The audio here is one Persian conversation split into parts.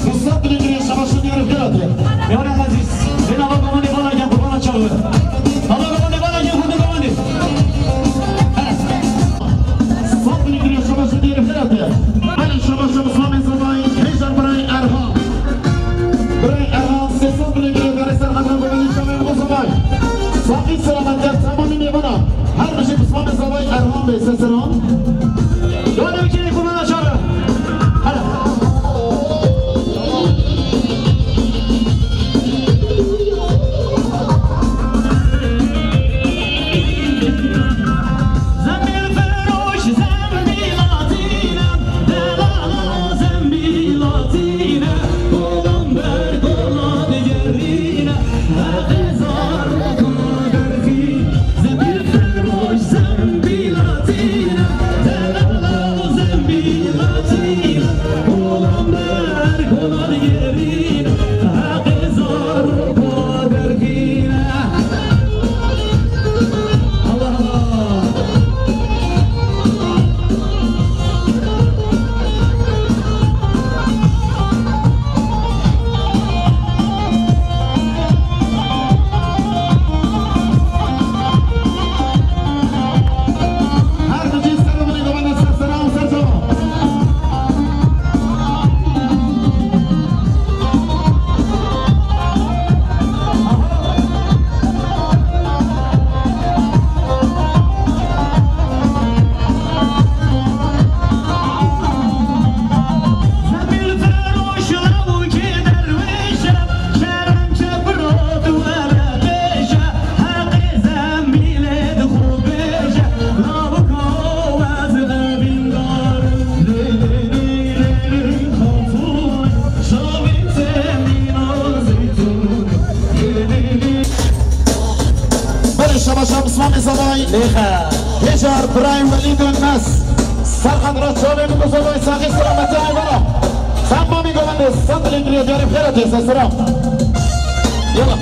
Musa ليخا هجر برايم وليد الناس سرخان راتشوبي من بزرگوی ساقی سلامتی آیوارا سامامی گوانده صد الانگلیز یاری بخیرت ایسا سلام یلا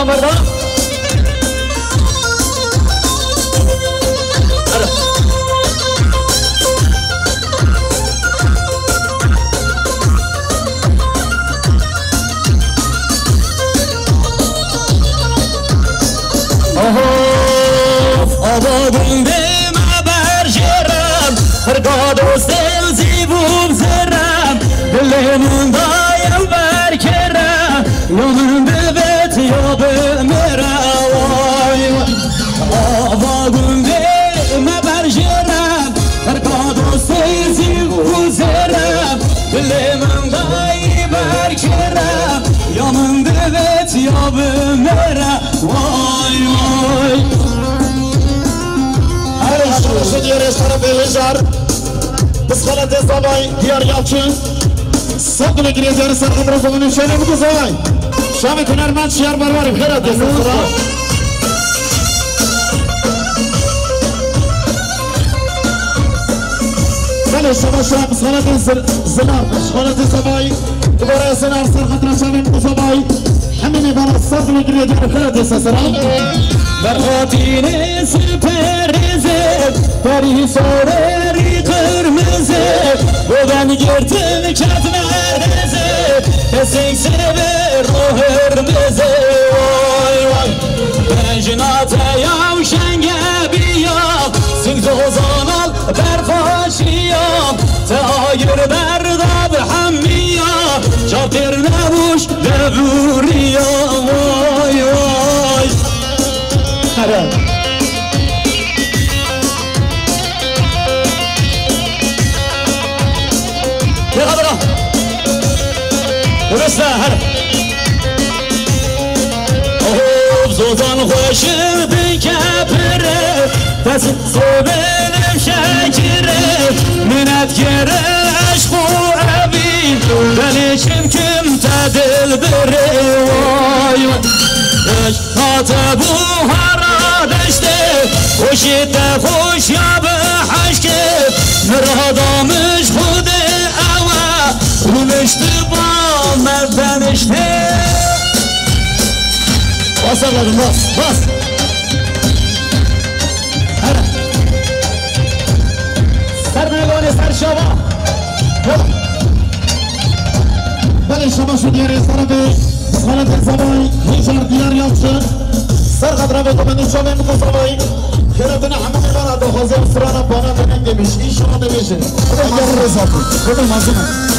مرة آبادون بیم برجرم فرقاد و سلزی بوم زرم دلمون دایم برکرم یادم ببت یا بمیرم آبادون بیم برجرم فرقاد و سلزی بوم زرم دلمون دایم برکرم یادم ببت یا بمیرم وای وای شد یه رستوران به هجر بس خالت زبای دیار یاچن صد الانگلیز یاری سرخان رزوانی شنه بگو زبای شام کنرمند شیار برواری بخیرت ایسا سلام بله شما شام بس خالت زنار بس خالت زبای دوباره سنار سرخان رزوانی بگو زبای همینی بالا صد الانگلیز یاری بخیرت ایسا سلام برخاتین سپرزه بری سوری قرمزه و ben girdim ketmereze Esin sever o hırmızı Vay vay Ben jinateyam şengebiyam Siz ozan al berfaşiyam Teayir berdab hammiyam Çapir nebuş deburiyam Vay vay مرة يا غبرة ورسا هلا زوزان خوش بكبره بس صوبلم شاكره منت كره عشق وعبيد بليشم كم تدل بري واي واي خاطبو هرادشته خوشيته خوش يا بحشكه مرهضامش خوده اوا ومشتبا مردنشته وصلنا بس بس هلا سر میگونی سر شما بله شما شد یه رستوران به خالت زبای هیچار دیار یافشه سر قدره به دومنی شما میگو زبای خیرتون همه میبارد و خوزه سرانا بانا نمینگه میشه این شما نمیشه اگر رزا بود بده مازونه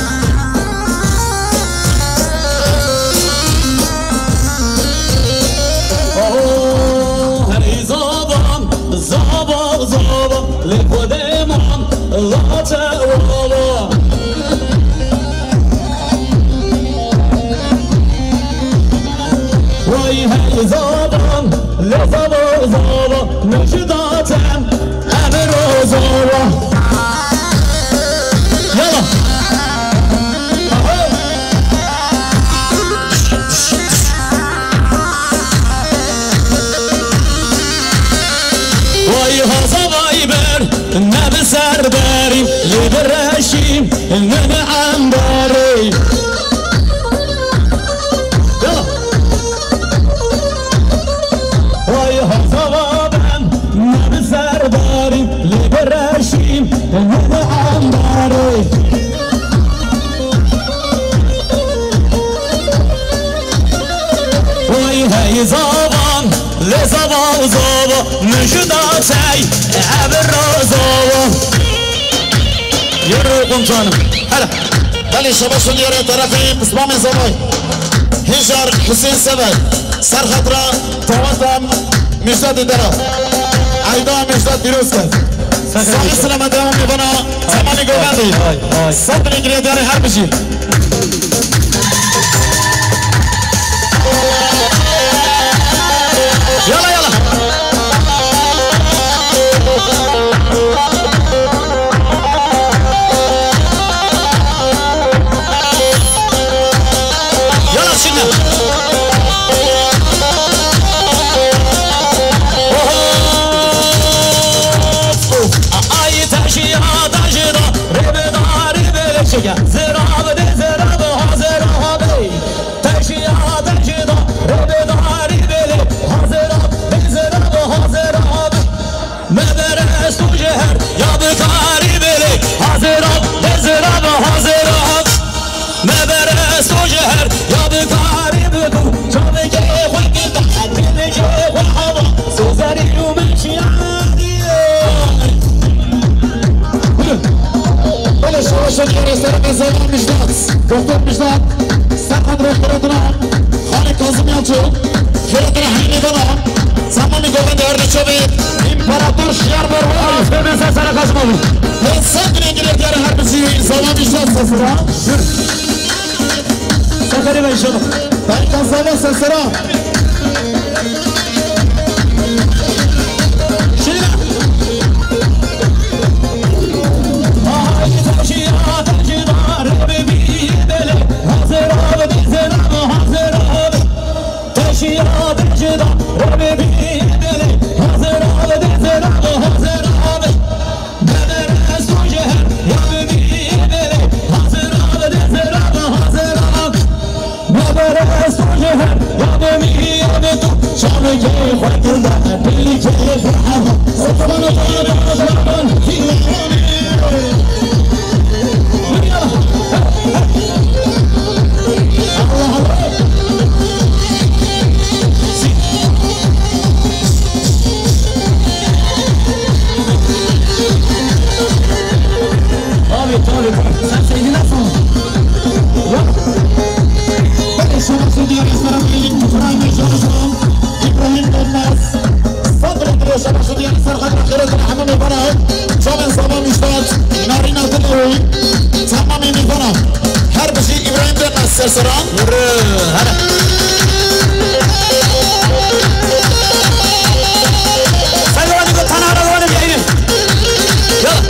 زابا زابا لقدام لا تعوضا وای هی زابا لزابا زابا نجداتم همه رو زابا یلا وای هازا وای بر نب سرداری لبرشیم نب انباری وای هازا وابم نب سرداری لبرشیم نب انباری وای هی زابان لزابا زابا مجداتي عبر زابا يرو قمصانم هلا بله شما شد یه طرفی اسمام زبای هجر حسین سبای سر خطره تواتم مجدد درا عیدا مجدد دیروز کرد سالی سلامت دوام میبنا زمانی گوگندی صد نگیری دیاری هر بشی یالا یالا یالا şimdi زراب ده زراب حاضر حاضر تشیا تشدا رب داری بله حاضر ده زراب حاضر حاضر مدرس تو شهر یا بکاری بله حاضر ده زراب حاضر حاضر مدرس تو شهر یا بکاری بکو چابه که خوی گلد دل که خوی هوا سوزاری و بله شما شدی رسال بزرگ مجدد دکتر مجدد سرخد رختراتنا خانه کازم یالچو خیراتنا حیلی بنا زمانی گوگند ارده چوبه امپراتور شیار بروار ببین سر کازم آبی سد نگیره دیاره هر بسی زمان مجدد سسرا سفری بای شما بای کازم سسرا سرسران هلا سلواني قلت انا رواني بعيني يلا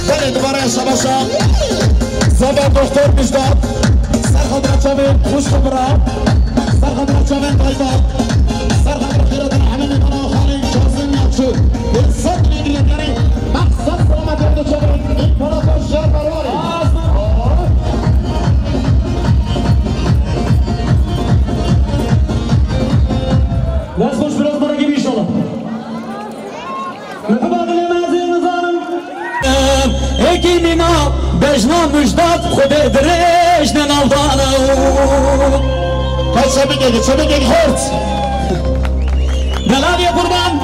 بله دوباره يا شباشا زبا دكتور مجدد سرخد رجابين خوش خبره سرخد رجابين طيبات سرخد رخيرتنا حمامي بنا وخالي كازم يالچو بالصد نگري داري مقصد سلامت ارده چوبين امپراتور شهر برواري Let's push biraz para gibi inşallah. Mütebadil emazir nizanım. Ekimina bejna müjdat xude direjnen aldanı. Kaç çabuk gel hort. Delaliye kurban.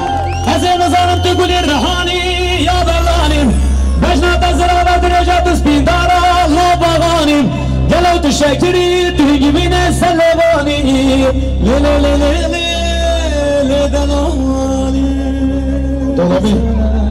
Hazır nizanım tükulir rehani ya berlanim. Bejna tezra ve direjat ispindara Allah bağanim. Gelev teşekkiri tüy gibine sellevani. Le le le le le. Dolabı.